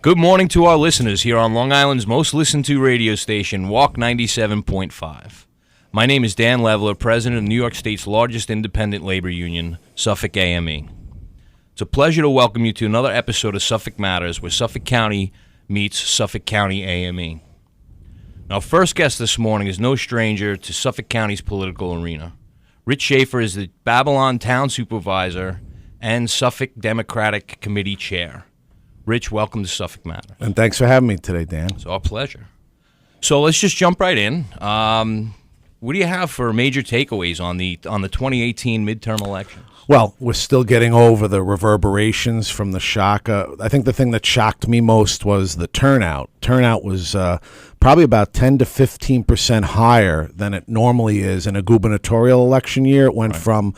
Good morning to our listeners here on Long Island's most listened to radio station, Walk 97.5. My name is Dan Leveler, president of New York State's largest independent labor union, Suffolk AME. It's a pleasure to welcome you to another episode of Suffolk Matters, where Suffolk County meets Suffolk County AME. Our first guest this morning is no stranger to Suffolk County's political arena. Rich Schaefer is the Babylon Town Supervisor and Suffolk Democratic Committee Chair. Rich, welcome to Suffolk Matters. And thanks for having me today, Dan. It's our pleasure. So let's just jump right in. What do you have for major takeaways on the 2018 midterm elections? Well, we're still getting over the reverberations from the shock. I think the thing that shocked me most was the turnout. Turnout was probably about 10 to 15% higher than it normally is in a gubernatorial election year. It went from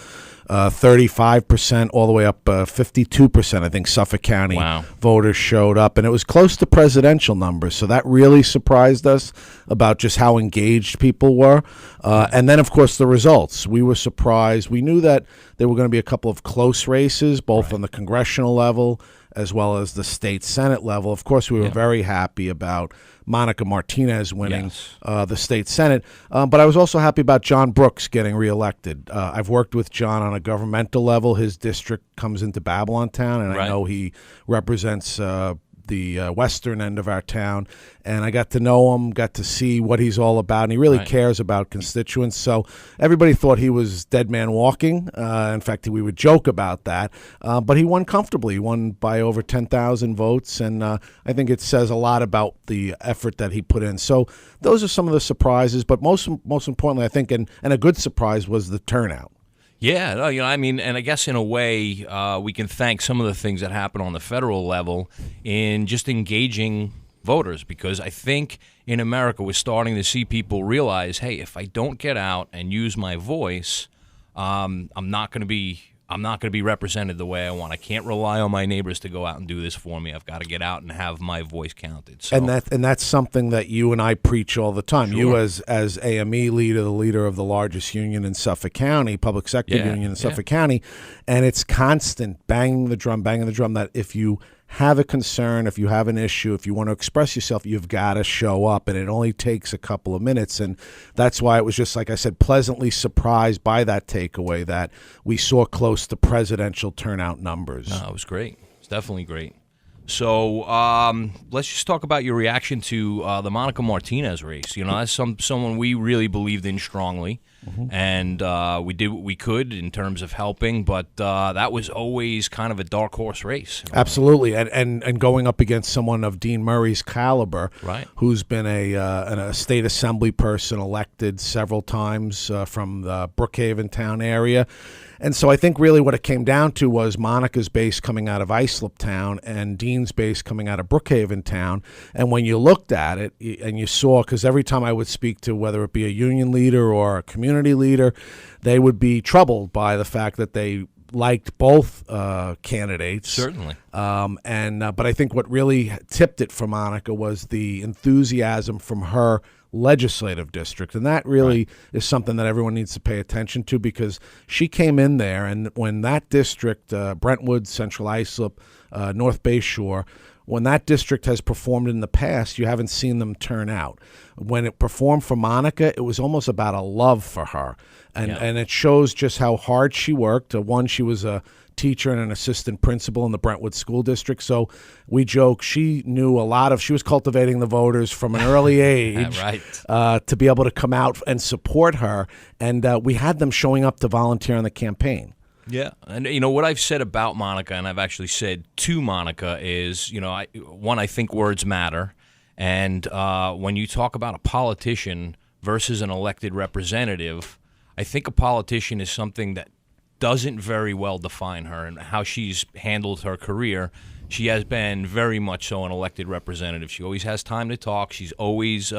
35% all the way up 52%. I think Suffolk County voters showed up, and it was close to presidential numbers. So that really surprised us about just how engaged people were. And then, of course, the results. We were surprised. We knew that there were going to be a couple of close races, both on the congressional level as well as the state Senate level. Of course, we were very happy about Monica Martinez winning the state Senate. But I was also happy about John Brooks getting reelected. I've worked with John on a governmental level. His district comes into Babylon Town, and I know he represents the western end of our town, and I got to know him, got to see what he's all about, and he really cares about constituents. So everybody thought he was dead man walking. In fact, we would joke about that, but he won comfortably. He won by over 10,000 votes, and I think it says a lot about the effort that he put in. So those are some of the surprises, but most importantly, I think, and a good surprise was the turnout. Yeah, no, I mean, and I guess in a way we can thank some of the things that happen on the federal level in just engaging voters, because I think in America we're starting to see people realize, hey, if I don't get out and use my voice, I'm not going to be represented the way I want. I can't rely on my neighbors to go out and do this for me. I've got to get out and have my voice counted. So. And that's something that you and I preach all the time. Sure. You as AME leader, the leader of the largest union in Suffolk County, public sector union in Suffolk County, and it's constant banging the drum that if you have a concern, if you have an issue, if you want to express yourself, you've got to show up, and it only takes a couple of minutes. And that's why it was just, like I said, pleasantly surprised by that takeaway that we saw close to presidential turnout numbers. No, it was great. It's definitely great. So let's just talk about your reaction to the Monica Martinez race. You know, that's someone we really believed in strongly, and we did what we could in terms of helping, but that was always kind of a dark horse race. Absolutely, and going up against someone of Dean Murray's caliber, who's been a state assembly person elected several times from the Brookhaven town area. And so I think really what it came down to was Monica's base coming out of Islip Town and Dean's base coming out of Brookhaven Town. And when you looked at it and you saw, because every time I would speak to whether it be a union leader or a community leader, they would be troubled by the fact that they liked both candidates. Certainly. But I think what really tipped it for Monica was the enthusiasm from her legislative district, and that really is something that everyone needs to pay attention to, because she came in there, and when that district, Brentwood, Central Islip, North Bay Shore, when that district has performed in the past, you haven't seen them turn out. When it performed for Monica, it was almost about a love for her, and it shows just how hard she worked. One, she was a teacher and an assistant principal in the Brentwood School District, so we joke she was cultivating the voters from an early age to be able to come out and support her, and we had them showing up to volunteer on the campaign. Yeah, and you know what I've said about Monica, and I've actually said to Monica is, I think words matter, and when you talk about a politician versus an elected representative, I think a politician is something that doesn't very well define her and how she's handled her career. She has been very much so an elected representative. She always has time to talk. She's always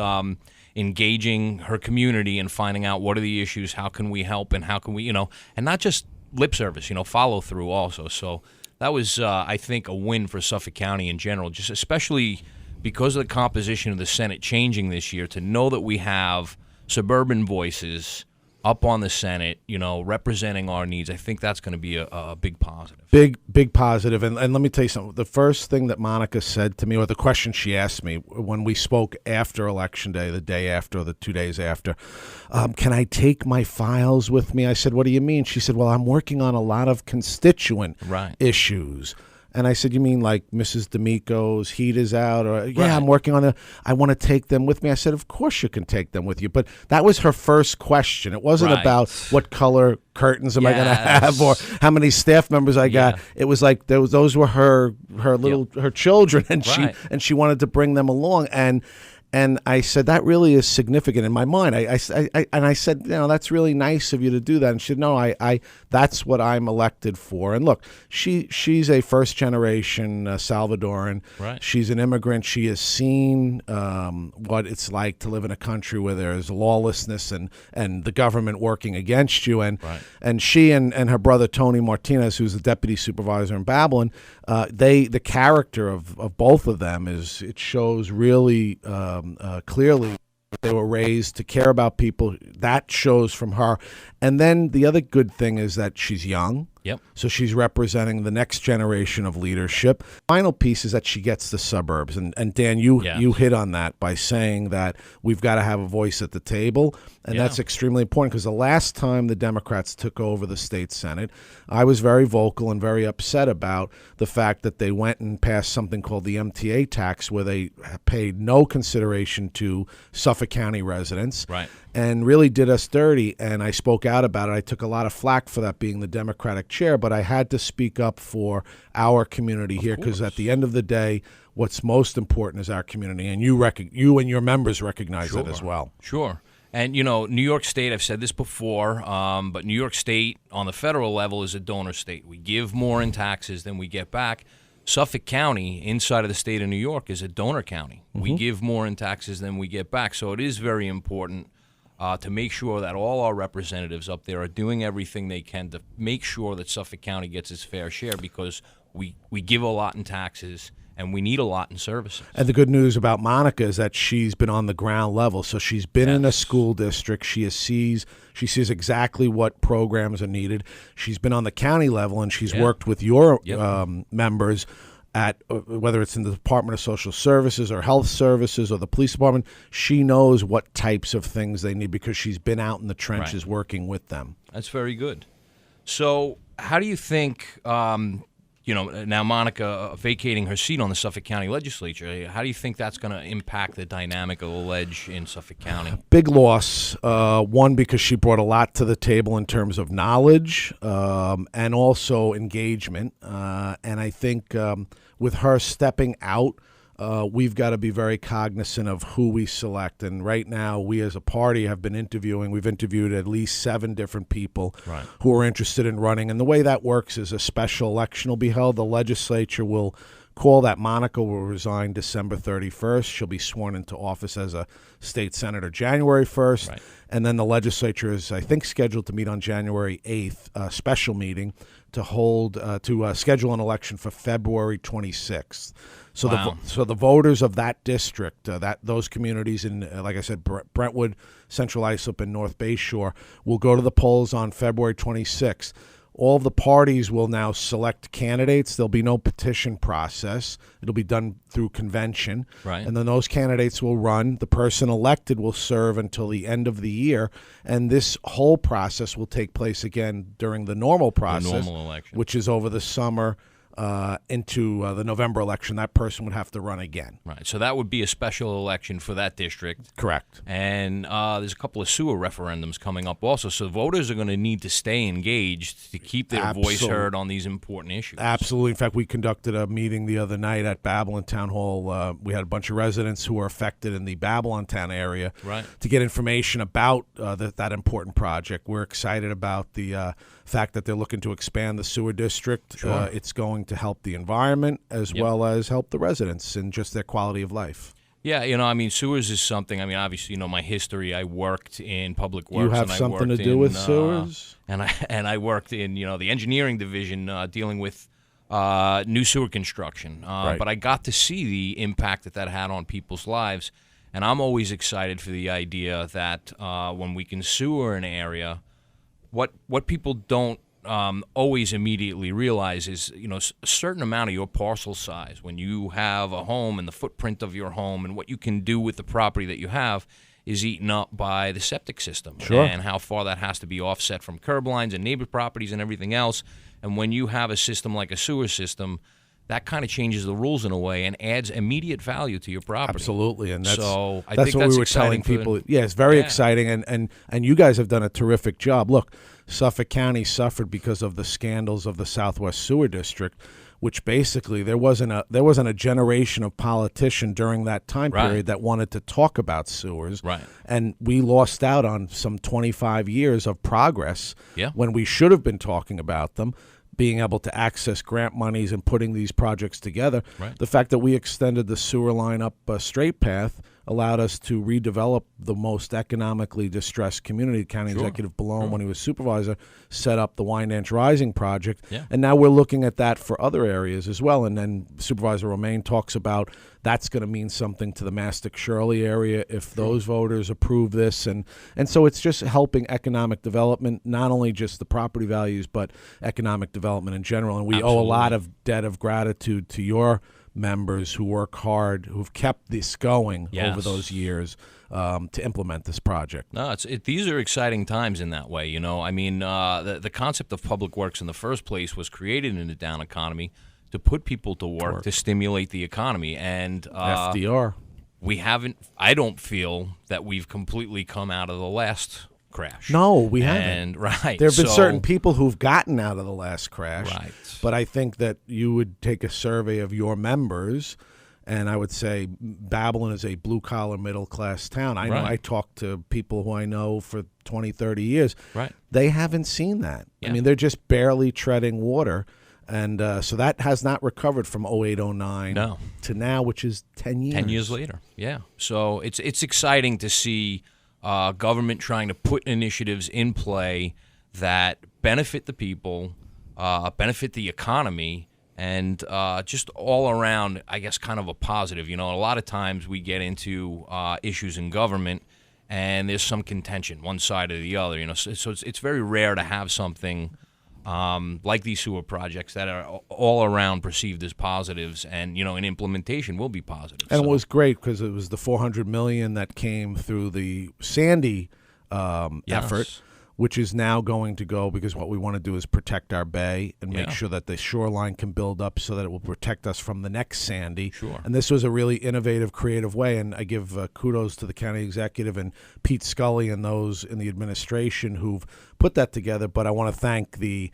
engaging her community and finding out what are the issues, how can we help, and how can we, and not just lip service, follow through also. So that was, I think, a win for Suffolk County in general, just especially because of the composition of the Senate changing this year, to know that we have suburban voices up on the Senate, representing our needs. I think that's going to be a big positive. Big positive. And let me tell you something. The first thing that Monica said to me, or the question she asked me when we spoke after Election Day, the day after, or the 2 days after, can I take my files with me? I said, what do you mean? She said, well, I'm working on a lot of constituent issues. And I said, you mean like Mrs. D'Amico's heat is out? Or, yeah, I'm working on it. I want to take them with me. I said, of course you can take them with you. But that was her first question. It wasn't about what color curtains am I going to have or how many staff members I got. It was like those were her little her children, and she wanted to bring them along. And I said, that really is significant in my mind. I said, that's really nice of you to do that. And she said, no, I that's what I'm elected for. And look, she's a first generation Salvadoran. Right. She's an immigrant. She has seen what it's like to live in a country where there's lawlessness and the government working against you. And she and her brother Tony Martinez, who's the deputy supervisor in Babylon, the character of both of them it shows really clearly they were raised to care about people. That shows from her. And then the other good thing is that she's young. Yep. So she's representing the next generation of leadership. Final piece is that she gets the suburbs. And Dan, you hit on that by saying that we've got to have a voice at the table. And that's extremely important because the last time the Democrats took over the state Senate, I was very vocal and very upset about the fact that they went and passed something called the MTA tax where they paid no consideration to Suffolk County residents. Right. And really did us dirty, and I spoke out about it. I took a lot of flack for that being the Democratic chair, but I had to speak up for our community here because at the end of the day, what's most important is our community, and you and your members recognize it as well. Sure. And, New York State, I've said this before, but New York State on the federal level is a donor state. We give more in taxes than we get back. Suffolk County, inside of the state of New York, is a donor county. Mm-hmm. We give more in taxes than we get back, so it is very important to make sure that all our representatives up there are doing everything they can to make sure that Suffolk County gets its fair share because we give a lot in taxes and we need a lot in services. And the good news about Monica is that she's been on the ground level. So she's been in a school district. She sees exactly what programs are needed. She's been on the county level, and she's worked with your members at whether it's in the Department of Social Services or Health Services or the Police Department. She knows what types of things they need because she's been out in the trenches working with them. That's very good. So how do you think, now Monica vacating her seat on the Suffolk County Legislature, how do you think that's going to impact the dynamic of the ledge in Suffolk County? Big loss. One, because she brought a lot to the table in terms of knowledge and also engagement. And I think with her stepping out, we've got to be very cognizant of who we select. And right now, we as a party have been interviewing. We've interviewed at least 7 different people who are interested in running. And the way that works is a special election will be held. The legislature will call that. Monica will resign December 31st. She'll be sworn into office as a state senator January 1st. Right. And then the legislature is, I think, scheduled to meet on January 8th, a special meeting to schedule an election for February 26th. So the voters of that district, those communities in, like I said, Brentwood, Central Islip, and North Bay Shore, will go to the polls on February 26th. All of the parties will now select candidates. There'll be no petition process. It'll be done through convention. Right. And then those candidates will run. The person elected will serve until the end of the year. And this whole process will take place again during the normal process, the normal election, which is over the summer into the November election. That person would have to run again. Right. So that would be a special election for that district. Correct. And there's a couple of sewer referendums coming up also. So voters are going to need to stay engaged to keep their voice heard on these important issues. Absolutely. In fact, we conducted a meeting the other night at Babylon Town Hall. We had a bunch of residents who were affected in the Babylon Town area to get information about that important project. We're excited about the fact that they're looking to expand the sewer district. Sure. It's going to help the environment as well as help the residents and just their quality of life. Yeah, sewers is something. Obviously, my history. I worked in public works. You have something to do with sewers? And I worked in, the engineering division dealing with new sewer construction. But I got to see the impact that had on people's lives. And I'm always excited for the idea that when we can sewer an area, what people don't always immediately realize is, a certain amount of your parcel size, when you have a home and the footprint of your home and what you can do with the property that you have, is eaten up by the septic system. Sure. And how far that has to be offset from curb lines and neighbor properties and everything else. And when you have a system like a sewer system, that kind of changes the rules in a way and adds immediate value to your property. Absolutely, and that's I that's think what that's we were exciting telling people. Yeah, it's very Yeah. exciting, and you guys have done a terrific job. Look, Suffolk County suffered because of the scandals of the Southwest Sewer District, which basically there wasn't a generation of politician during that time Right. period that wanted to talk about sewers. Right. And we lost out on some 25 years of progress Yeah. when we should have been talking about them, being able to access grant monies and putting these projects together. Right. The fact that we extended the sewer line up a straight path allowed us to redevelop the most economically distressed community. County Sure. Executive Balone, when he was supervisor, set up the Wyandanch Rising project. Yeah. And now we're looking at that for other areas as well. And then Supervisor Romaine talks about that's going to mean something to the Mastic-Shirley area if those voters approve this. And so it's just helping economic development, not only just the property values, but economic development in general. And we owe a Absolutely. lot of debt of gratitude to your members who work hard, who've kept this going Yes. over those years to implement this project. No, these are exciting times in that way. I mean, the concept of public works in the first place was created in the down economy to put people to work. To stimulate the economy. And FDR. we haven't, I don't feel that we've completely come out of the last crash. No, we haven't. And, right. There have been so- certain people who've gotten out of the last crash. Right. But I think that you would take a survey of your members, and I would say Babylon is a blue-collar, middle-class town. I know Right. I talk to people who I know for 20, 30 years. Right. They haven't seen that. Yeah. I mean, they're just barely treading water. And so that has not recovered from 08, 09 No. to now, which is 10 years. 10 years later, yeah. So it's exciting to see government trying to put initiatives in play that benefit the people, benefit the economy, and just all around, I guess, kind of a positive. A lot of times we get into issues in government, and there's some contention, one side or the other. So it's very rare to have something like these sewer projects that are all around perceived as positives, and in implementation will be positive. And So- it was great because it was the $400 million that came through the Sandy Yes. effort, which is now going to go, because what we want to do is protect our bay and make Yeah. sure that the shoreline can build up so that it will protect us from the next Sandy. Sure. And this was a really innovative, creative way. And I give kudos to the county executive and Pete Scully and those in the administration who've put that together. But I want to thank the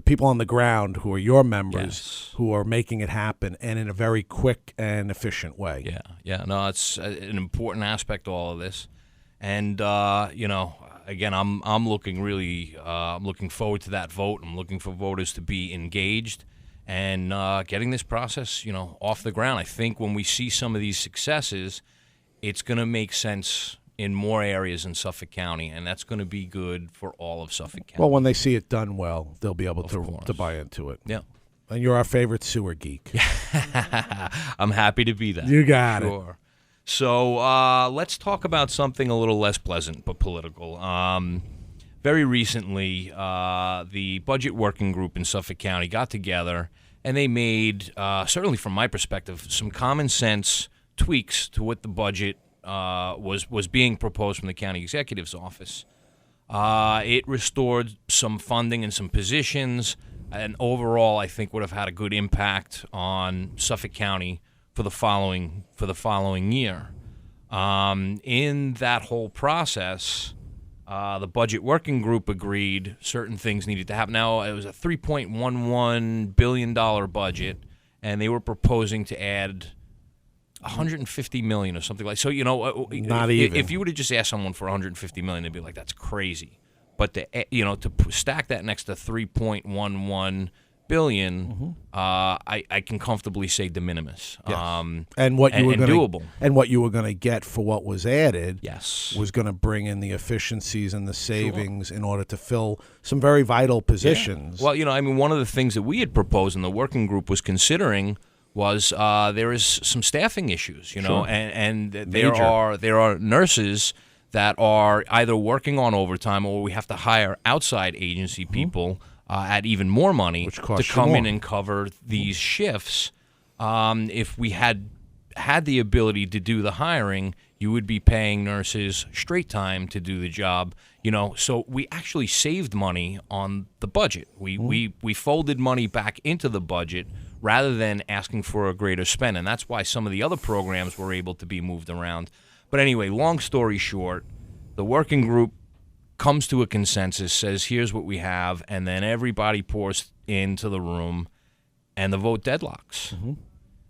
people on the ground who are your members Yes. who are making it happen, and in a very quick and efficient way. Yeah. No, it's an important aspect to all of this, and again, I'm looking really, I'm looking forward to that vote. I'm looking for voters to be engaged and getting this process, off the ground. I think when we see some of these successes, it's going to make sense in more areas in Suffolk County, and that's going to be good for all of Suffolk County. Well, when they see it done well, they'll be able course. to buy into it. Yeah. And you're our favorite sewer geek. I'm happy to be that. You got it. Sure. So let's talk about something a little less pleasant but political. Very recently, the budget working group in Suffolk County got together, and they made, certainly from my perspective, some common sense tweaks to what the budget was being proposed from the county executive's office. It restored some funding and some positions, and overall, I think would have had a good impact on Suffolk County for the following year. In that whole process, the budget working group agreed certain things needed to happen. Now, it was a $3.11 billion budget, and they were proposing to add $150 million or something like. So Not if, even. if you would have just asked someone for $150 million, they'd be like, "That's crazy." But to stack that next to $3.11 billion, I can comfortably say de minimis. Yes. And what you were and going doable. and what you were going to get for what was added, Yes. was going to bring in the efficiencies and the savings in order to fill some very vital positions. Well, one of the things that we had proposed and the working group was considering was there is some staffing issues, Sure. and Major. there are nurses that are either working on overtime or we have to hire outside agency people at even more money Which to costs you come in more. and cover these shifts. If we had the ability to do the hiring, you would be paying nurses straight time to do the job. So we actually saved money on the budget. We folded money back into the budget rather than asking for a greater spend, and that's why some of the other programs were able to be moved around. But anyway, long story short, the working group comes to a consensus, says here's what we have, and then everybody pours into the room, and the vote deadlocks.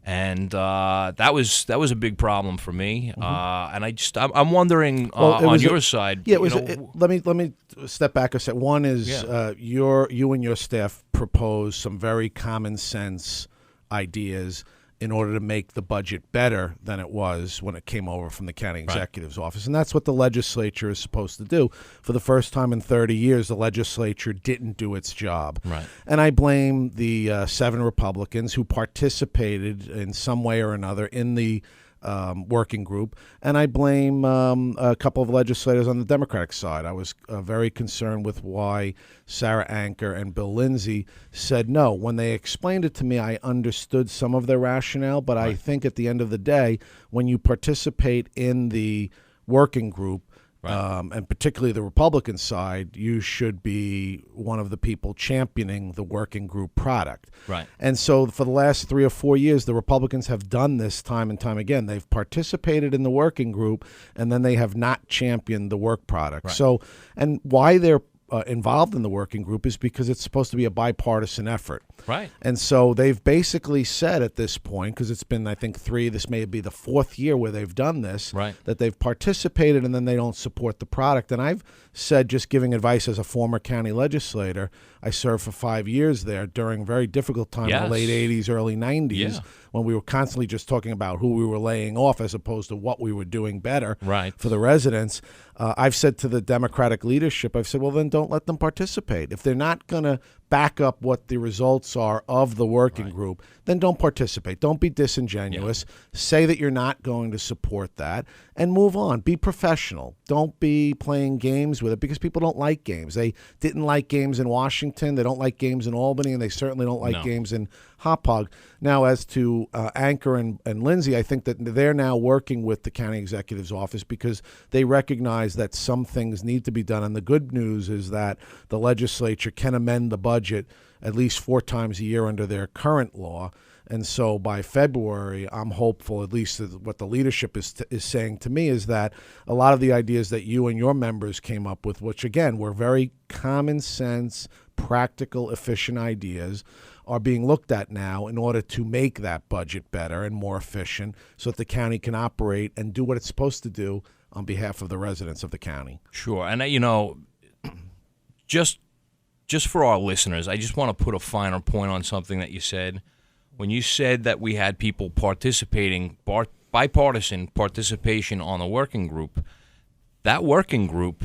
And that was a big problem for me. And I'm wondering on your side. Yeah, let me step back a sec. One is Yeah. you and your staff proposed some very common sense ideas in order to make the budget better than it was when it came over from the county executive's office. And that's what the legislature is supposed to do. For the first time in 30 years, the legislature didn't do its job. Right. And I blame the 7 Republicans who participated in some way or another in the working group, and I blame a couple of legislators on the Democratic side. I was very concerned with why Sarah Anker and Bill Lindsay said no. When they explained it to me, I understood some of their rationale, but I think at the end of the day, when you participate in the working group, and particularly the Republican side, you should be one of the people championing the working group product. Right. And so for the last 3 or 4 years, the Republicans have done this time and time again. They've participated in the working group, and then they have not championed the work product. Right. So, and why they're involved in the working group is because it's supposed to be a bipartisan effort. Right. And so they've basically said at this point, because it's been, I think, this may be the 4th year where they've done this, Right. that they've participated and then they don't support the product. And I've said, just giving advice as a former county legislator, I served for 5 years there during a very difficult time in the late 80s, early 90s, when we were constantly just talking about who we were laying off as opposed to what we were doing better for the residents. I've said to the Democratic leadership, I've said, well, then don't let them participate. If they're not going to back up what the results are of the working group, then don't participate. Don't be disingenuous. Say that you're not going to support that and move on. Be professional. Don't be playing games with it because people don't like games. They didn't like games in Washington. They don't like games in Albany, and they certainly don't like games in Hauppauge. Now, as to Anker and Lindsay, I think that they're now working with the county executive's office because they recognize that some things need to be done. And the good news is that the legislature can amend the budget at least 4 times a year under their current law. And so by February, I'm hopeful, at least what the leadership is saying to me, is that a lot of the ideas that you and your members came up with, which, again, were very common sense, practical, efficient ideas, are being looked at now in order to make that budget better and more efficient so that the county can operate and do what it's supposed to do on behalf of the residents of the county. Sure. And, just for our listeners, I just want to put a finer point on something that you said. When you said that we had people participating, bipartisan participation on the working group, that working group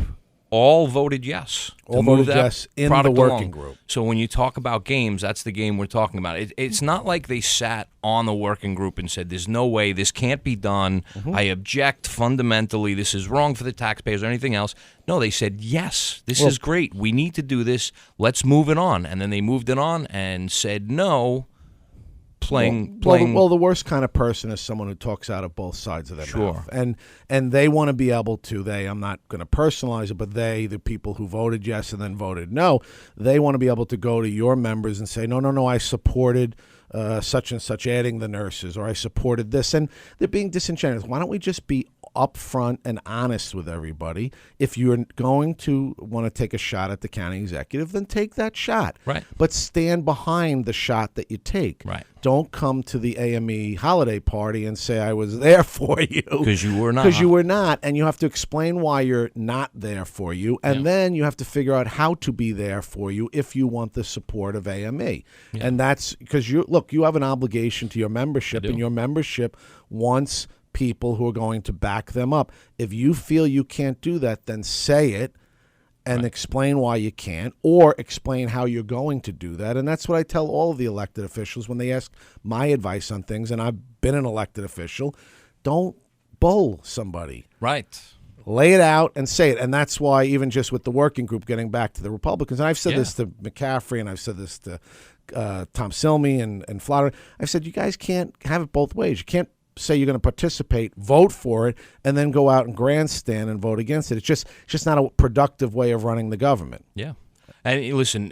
all voted yes. All voted yes in the working group. So when you talk about games, that's the game we're talking about. It's not like they sat on the working group and said, there's no way, this can't be done. I object fundamentally. This is wrong for the taxpayers or anything else. No, they said, yes, this is great. We need to do this. Let's move it on. And then they moved it on and said no. Playing. Well, the worst kind of person is someone who talks out of both sides of their mouth. And they want to be able to, I'm not going to personalize it, but the people who voted yes and then voted no, they want to be able to go to your members and say, no, I supported such and such adding the nurses, or I supported this. And they're being disingenuous. Why don't we just be upfront and honest with everybody? If you're going to want to take a shot at the county executive, then take that shot. Right. But stand behind the shot that you take. Right. Don't come to the AME holiday party and say I was there for you. Because you were not. Because you were not, and you have to explain why you're not there for you, and then you have to figure out how to be there for you if you want the support of AME. And that's because you have an obligation to your membership, and your membership wants people who are going to back them up. If you feel you can't do that, then say it and explain why you can't, or explain how you're going to do that. And that's what I tell all of the elected officials when they ask my advice on things, and I've been an elected official. Don't bull somebody. Right. Lay it out and say it. And that's why, even just with the working group, getting back to the Republicans, and I've said this to McCaffrey, and I've said this to Tom Silmy and Flotter. I've said, you guys can't have it both ways. You can't say you're going to participate, vote for it, and then go out and grandstand and vote against it. It's just not a productive way of running the government. Yeah. And listen,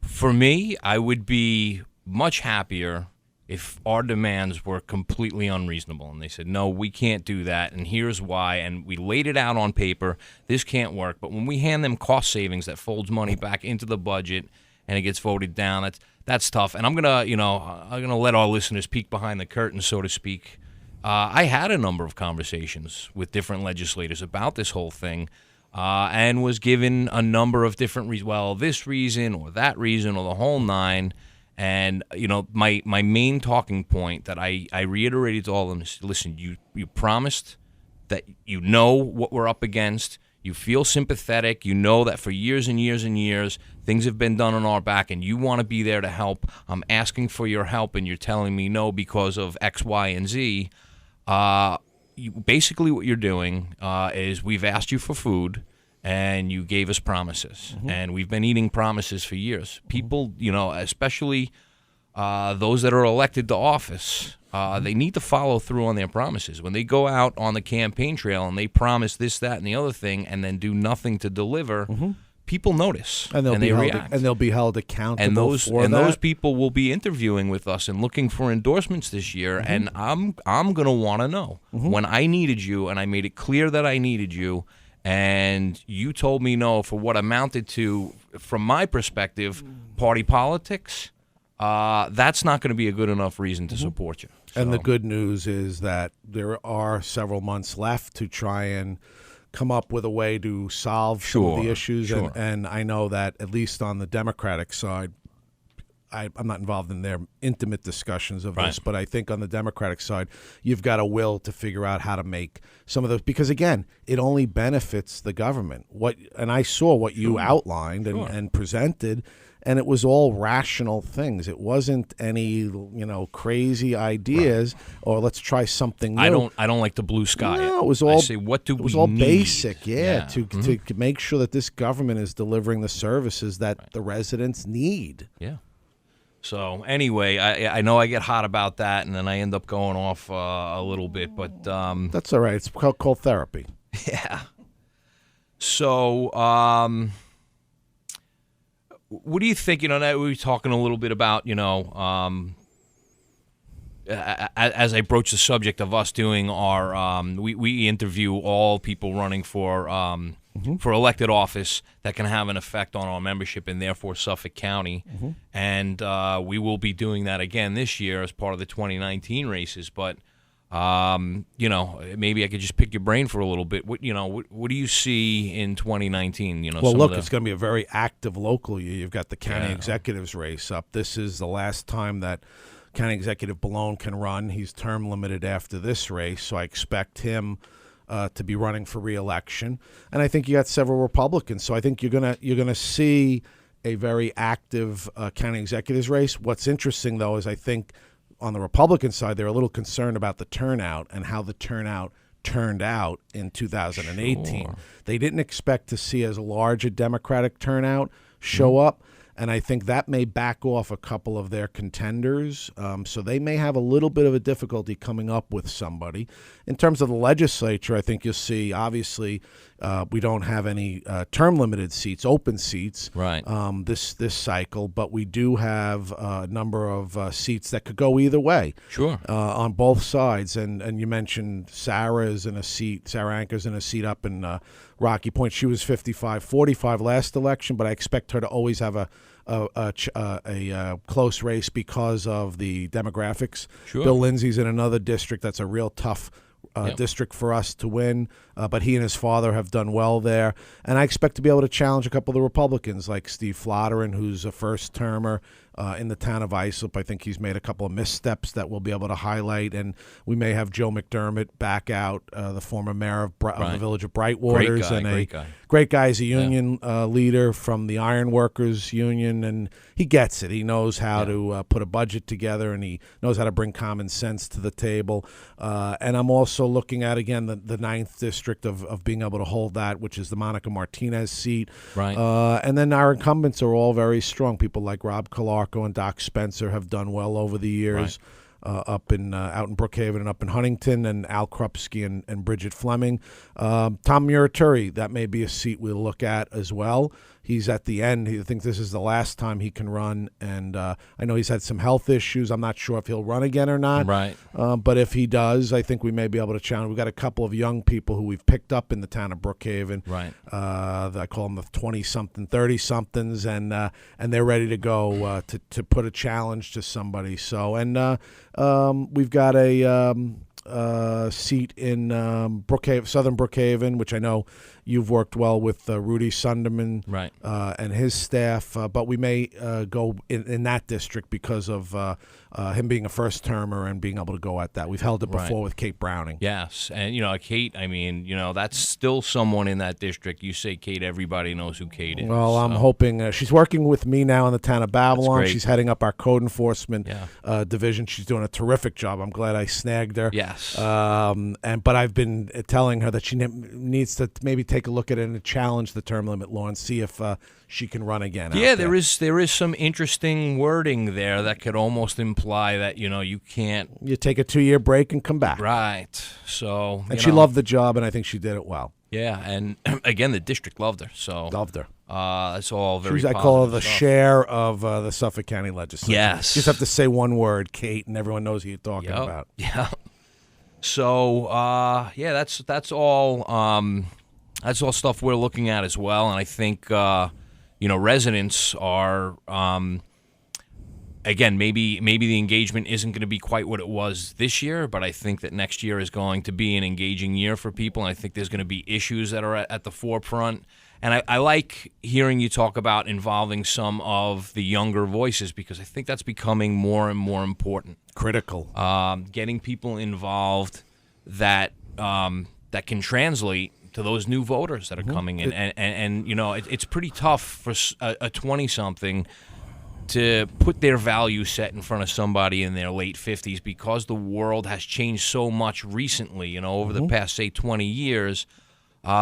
for me, I would be much happier if our demands were completely unreasonable and they said, no, we can't do that, and here's why, and we laid it out on paper, this can't work. But when we hand them cost savings that folds money back into the budget and it gets voted down, that's tough. And I'm gonna let our listeners peek behind the curtain, so to speak. I had a number of conversations with different legislators about this whole thing, and was given a number of different reasons. Well, this reason or that reason or the whole nine. And my main talking point that I reiterated to all of them is, listen, you promised that you know what we're up against. You feel sympathetic. You know that for years and years and years, things have been done on our back, and you want to be there to help. I'm asking for your help, and you're telling me no because of X, Y, and Z. Basically what you're doing is we've asked you for food, and you gave us promises. And we've been eating promises for years. People, especially those that are elected to office, they need to follow through on their promises. When they go out on the campaign trail and they promise this, that, and the other thing, and then do nothing to deliver, people notice, and they react. And they'll be held accountable for that. Those people will be interviewing with us and looking for endorsements this year, and I'm going to want to know. When I needed you, and I made it clear that I needed you, and you told me no for what amounted to, from my perspective, party politics, that's not going to be a good enough reason to support you. So. And the good news is that there are several months left to try and come up with a way to solve some of the issues. And I know that, at least on the Democratic side, I'm not involved in their intimate discussions of this, but I think on the Democratic side, you've got a will to figure out how to make some of those, because again, it only benefits the government. And I saw what you outlined and presented, and it was all rational things. It wasn't any crazy ideas or let's try something new. I don't like the blue sky. No, it was all. I say, what do we need? It was all basic, to make sure that this government is delivering the services that the residents need. Yeah. So anyway, I know I get hot about that, and then I end up going off a little bit, but that's all right. It's called therapy. Yeah. So, what do you think? We were talking a little bit about, as I broach the subject of us doing our, we interview all people running for elected office that can have an effect on our membership and therefore Suffolk County. And we will be doing that again this year as part of the 2019 races. But, maybe I could just pick your brain for a little bit. What do you see in 2019? Well, look, it's going to be a very active local year. You've got the county executives race up. This is the last time that County Executive Ballone can run. He's term limited after this race, so I expect him to be running for re-election. And I think you got several Republicans, so I think you're gonna see a very active county executives race. What's interesting, though, is I think on the Republican side, they're a little concerned about the turnout and how the turnout turned out in 2018. Sure. They didn't expect to see as large a Democratic turnout show up. And I think that may back off a couple of their contenders. So they may have a little bit of a difficulty coming up with somebody. In terms of the legislature, I think you'll see, obviously, we don't have any term-limited seats, open seats, this cycle, but we do have a number of seats that could go either way. Sure. On both sides. And you mentioned Sarah Anker's in a seat up in Rocky Point. She was 55-45 last election, but I expect her to always have a close race because of the demographics. Sure. Bill Lindsay's in another district that's a real tough district for us to win, but he and his father have done well there. And I expect to be able to challenge a couple of the Republicans like Steve Flotterin, who's a first-termer, in the town of Islip. I think he's made a couple of missteps that we'll be able to highlight, and we may have Joe McDermott back out, the former mayor of the village of Brightwaters, great guy. He's a union leader from the Ironworkers Union, and he gets it. He knows how to put a budget together, and he knows how to bring common sense to the table. And I'm also looking at, again, the 9th district of being able to hold that, which is the Monica Martinez seat. Right. And then our incumbents are all very strong. People like Rob Calarco and Doc Spencer have done well over the years. Right. Up in out in Brookhaven and up in Huntington, and Al Krupski and Bridget Fleming. Tom Muraturi, that may be a seat we'll look at as well. He's at the end. He thinks this is the last time he can run, and I know he's had some health issues. I'm not sure if he'll run again or not. Right. But if he does, I think we may be able to challenge. We've got a couple of young people who we've picked up in the town of Brookhaven. Right. I call them the 20-something, 30-somethings, and they're ready to go to put a challenge to somebody. So, and we've got a seat in Brookhaven, Southern Brookhaven, which I know you've worked well with Rudy Sunderman, right, and his staff. But we may go in that district because of him being a first termer and being able to go at that. We've held it before with Kate Browning. Yes, and Kate. I mean, that's still someone in that district. You say Kate, everybody knows who Kate is. Well, I'm hoping she's working with me now in the town of Babylon. She's heading up our code enforcement division. She's doing a terrific job. I'm glad I snagged her. Yes. But I've been telling her that she needs to maybe take a look at it and challenge the term limit law and see if she can run again. Yeah, there is some interesting wording there that could almost imply that you can't. You take a 2-year break and come back. Right. So. And she loved the job, and I think she did it well. Yeah, and again, the district loved her. So loved her. That's all very. I call her the Cher of the Suffolk County Legislature. Yes. You just have to say one word, Kate, and everyone knows who you're talking about. Yeah. So that's all. That's all stuff we're looking at as well, and I think residents are. Again, maybe the engagement isn't going to be quite what it was this year, but I think that next year is going to be an engaging year for people, and I think there's going to be issues that are at the forefront. And I like hearing you talk about involving some of the younger voices, because I think that's becoming more and more important. Critical. Getting people involved that can translate to those new voters that are coming in. And it's pretty tough for a 20-something to put their value set in front of somebody in their late 50s, because the world has changed so much recently, over the past, say, 20 years. There's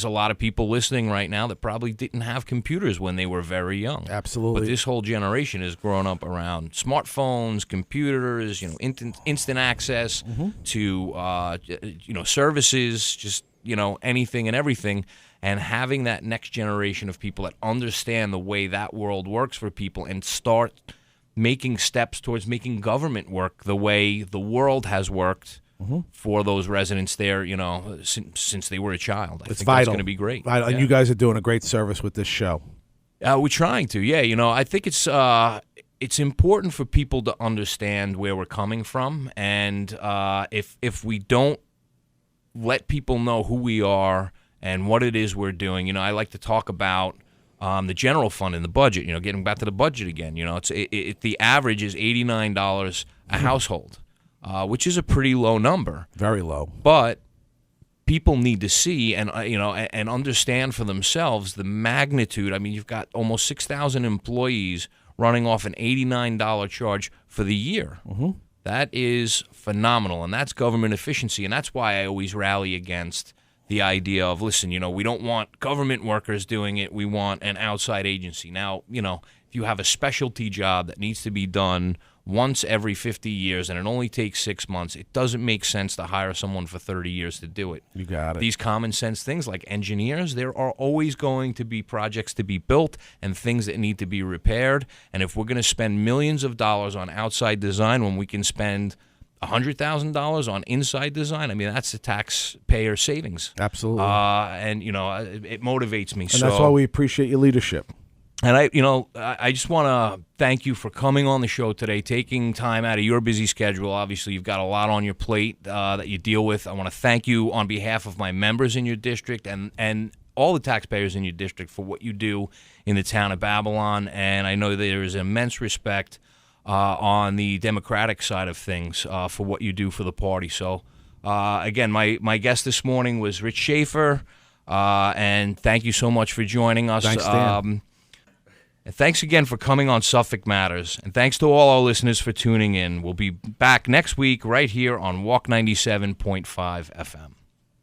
a lot of people listening right now that probably didn't have computers when they were very young. Absolutely. But this whole generation has grown up around smartphones, computers, instant access to, services, just, anything and everything. And having that next generation of people that understand the way that world works for people and start making steps towards making government work the way the world has worked for those residents there, since they were a child. I think vital. That's going to be great. Vital. And you guys are doing a great service with this show. We're trying to, yeah. I think it's important for people to understand where we're coming from, and if we don't let people know who we are and what it is we're doing, I like to talk about the general fund and the budget. Getting back to the budget again. The average is $89 a household. Which is a pretty low number. Very low. But people need to see and and understand for themselves the magnitude. I mean, you've got almost 6,000 employees running off an $89 charge for the year. That is phenomenal, and that's government efficiency, and that's why I always rally against the idea of, listen, we don't want government workers doing it. We want an outside agency. Now, if you have a specialty job that needs to be done once every 50 years and it only takes 6 months, it doesn't make sense to hire someone for 30 years to do it. You got it. These common sense things like engineers, there are always going to be projects to be built and things that need to be repaired. And if we're going to spend millions of dollars on outside design when we can spend $100,000 on inside design, I mean, that's the taxpayer savings. Absolutely. And, it motivates me. And that's why we appreciate your leadership. And I just want to thank you for coming on the show today, taking time out of your busy schedule. Obviously, you've got a lot on your plate that you deal with. I want to thank you on behalf of my members in your district, and all the taxpayers in your district for what you do in the town of Babylon, and I know there is immense respect on the Democratic side of things for what you do for the party. So, again, my guest this morning was Rich Schaefer, and thank you so much for joining us. Thanks, Dan. And thanks again for coming on Suffolk Matters, and thanks to all our listeners for tuning in. We'll be back next week right here on Walk 97.5 FM.